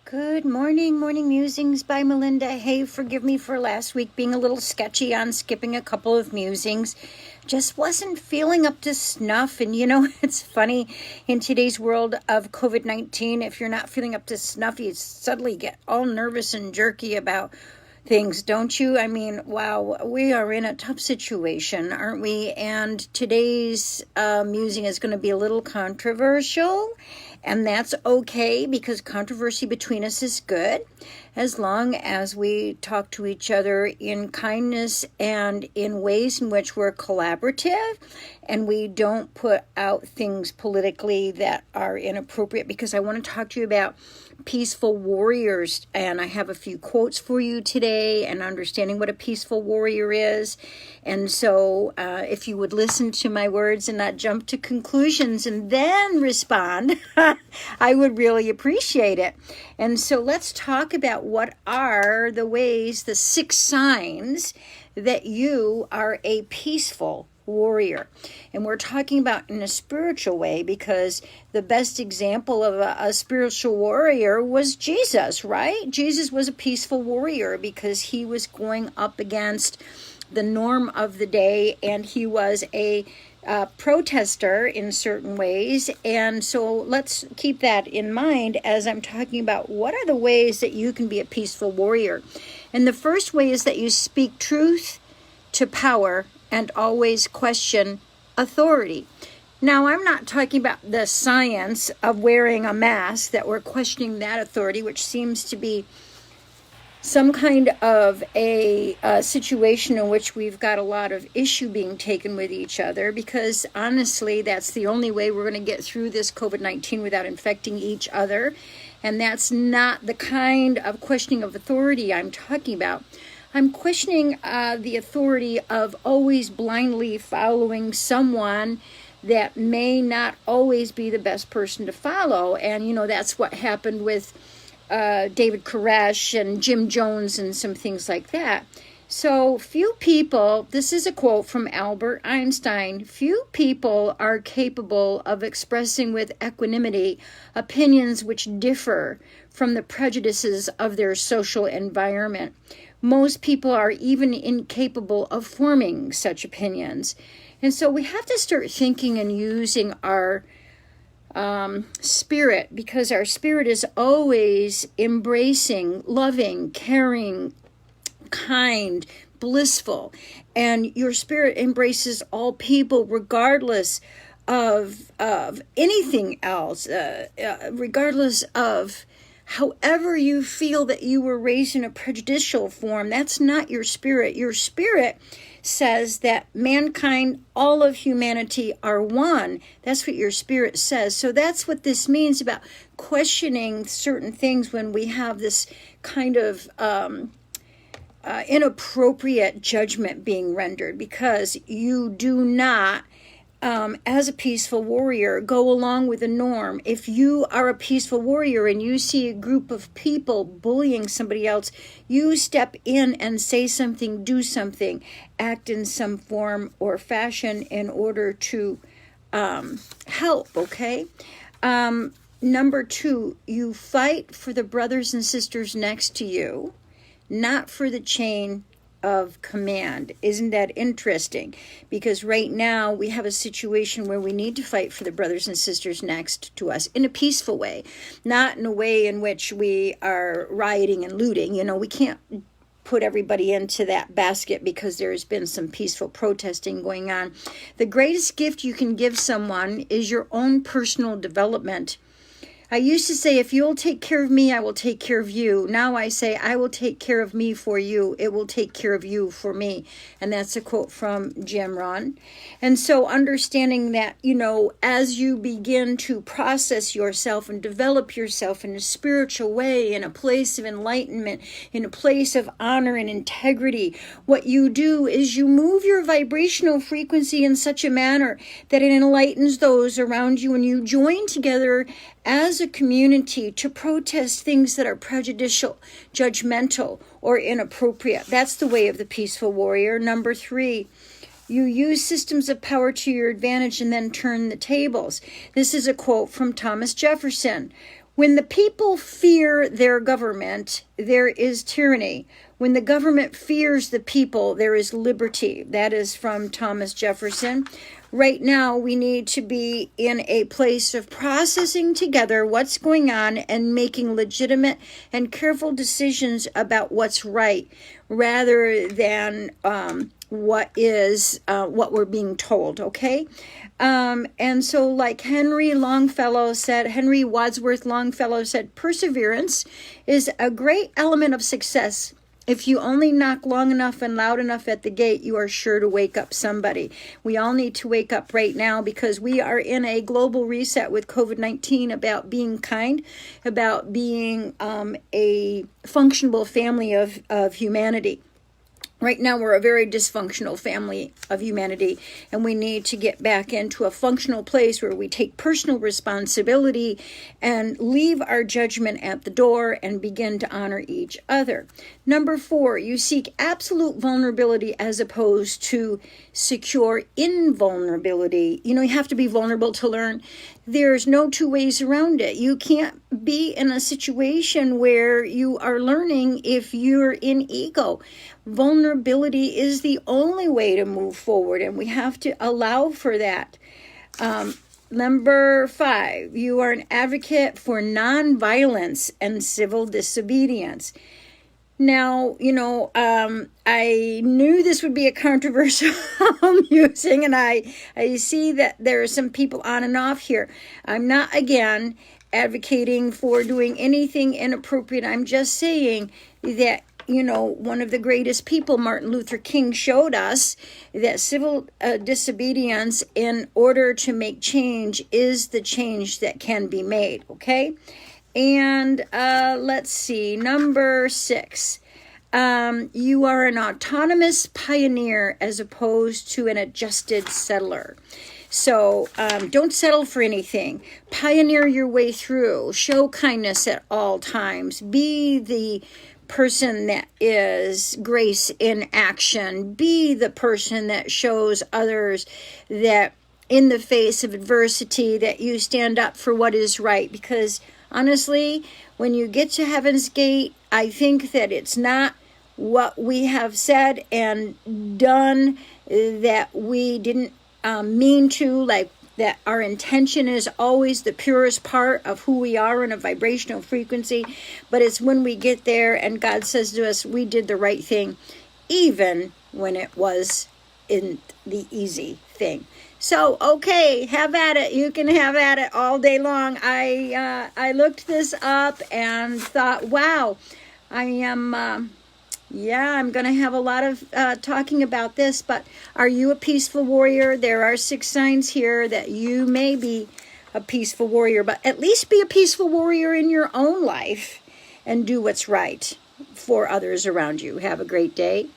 Good morning, Morning Musings by Melinda. Hey, forgive me for last week being a little sketchy on skipping a couple of musings. Just wasn't feeling up to snuff. And it's funny, in today's world of COVID-19, if you're not feeling up to snuff, you suddenly get all nervous and jerky about things, don't you? I mean, wow, we are in a tough situation, aren't we? And today's musing is going to be a little controversial. And that's okay, because controversy between us is good as long as we talk to each other in kindness and in ways in which we're collaborative and we don't put out things politically that are inappropriate, because I want to talk to you about peaceful warriors, and I have a few quotes for you today and understanding what a peaceful warrior is. And so if you would listen to my words and not jump to conclusions and then respond, I would really appreciate it. And so let's talk about what are the ways, the 6 signs that you are a peaceful warrior. And we're talking about in a spiritual way, because the best example of a spiritual warrior was Jesus, right? Jesus was a peaceful warrior because he was going up against the norm of the day, and he was a protester in certain ways. And so let's keep that in mind as I'm talking about what are the ways that you can be a peaceful warrior. And the first way is that you speak truth to power and always question authority. Now, I'm not talking about the science of wearing a mask, that we're questioning that authority, which seems to be some kind of a situation in which we've got a lot of issue being taken with each other, because honestly, that's the only way we're going to get through this COVID-19 without infecting each other. And that's not the kind of questioning of authority I'm talking about. I'm questioning the authority of always blindly following someone that may not always be the best person to follow. And, that's what happened with David Koresh and Jim Jones and some things like that. So few people, this is a quote from Albert Einstein, few people are capable of expressing with equanimity opinions which differ from the prejudices of their social environment. Most people are even incapable of forming such opinions. And so we have to start thinking and using our spirit, because our spirit is always embracing, loving, caring, kind, blissful. And your spirit embraces all people regardless of anything else, regardless of however you feel that you were raised in a prejudicial form. That's not your spirit. Your spirit says that mankind, all of humanity, are one. That's what your spirit says. So that's what this means about questioning certain things when we have this kind of inappropriate judgment being rendered, because you do not, as a peaceful warrior, go along with the norm. If you are a peaceful warrior and you see a group of people bullying somebody else, you step in and say something, do something, act in some form or fashion in order to help, okay? Number 2, you fight for the brothers and sisters next to you, not for the chain of command. Isn't that interesting? Because right now we have a situation where we need to fight for the brothers and sisters next to us in a peaceful way, not in a way in which we are rioting and looting. We can't put everybody into that basket because there's been some peaceful protesting going on. The greatest gift you can give someone is your own personal development. I used to say, if you'll take care of me, I will take care of you. Now I say, I will take care of me for you. It will take care of you for me. And that's a quote from Jim Rohn. And so understanding that, as you begin to process yourself and develop yourself in a spiritual way, in a place of enlightenment, in a place of honor and integrity, what you do is you move your vibrational frequency in such a manner that it enlightens those around you, and you join together as a community to protest things that are prejudicial, judgmental, or inappropriate. That's the way of the peaceful warrior. Number 3, you use systems of power to your advantage and then turn the tables. This is a quote from Thomas Jefferson. When the people fear their government, there is tyranny. When the government fears the people, there is liberty. That is from Thomas Jefferson. Right now, we need to be in a place of processing together what's going on and making legitimate and careful decisions about what's right, rather than what we're being told, okay? And so like Henry Wadsworth Longfellow said, perseverance is a great element of success. If you only knock long enough and loud enough at the gate, you are sure to wake up somebody. We all need to wake up right now because we are in a global reset with COVID-19 about being kind, about being a functional family of humanity. Right now, we're a very dysfunctional family of humanity, and we need to get back into a functional place where we take personal responsibility and leave our judgment at the door and begin to honor each other. Number 4, you seek absolute vulnerability as opposed to secure invulnerability. You have to be vulnerable to learn. There's no two ways around it. You can't be in a situation where you are learning if you're in ego. Vulnerability is the only way to move forward, and we have to allow for that. Number 5, you are an advocate for nonviolence and civil disobedience. Now, I knew this would be a controversial musing, and I see that there are some people on and off here. I'm not, again, advocating for doing anything inappropriate. I'm just saying that, one of the greatest people, Martin Luther King, showed us that civil disobedience, in order to make change, is the change that can be made, okay? And let's see, number 6. You are an autonomous pioneer as opposed to an adjusted settler. So don't settle for anything. Pioneer your way through. Show kindness at all times. Be the person that is grace in action. Be the person that shows others that in the face of adversity that you stand up for what is right. Because honestly, when you get to Heaven's Gate, I think that it's not what we have said and done that we didn't mean to, like that our intention is always the purest part of who we are in a vibrational frequency, but it's when we get there and God says to us, we did the right thing, even when it was in the easy thing. So, okay, have at it. You can have at it all day long. I looked this up and thought, wow, I'm going to have a lot of talking about this, but are you a peaceful warrior? There are 6 signs here that you may be a peaceful warrior, but at least be a peaceful warrior in your own life and do what's right for others around you. Have a great day.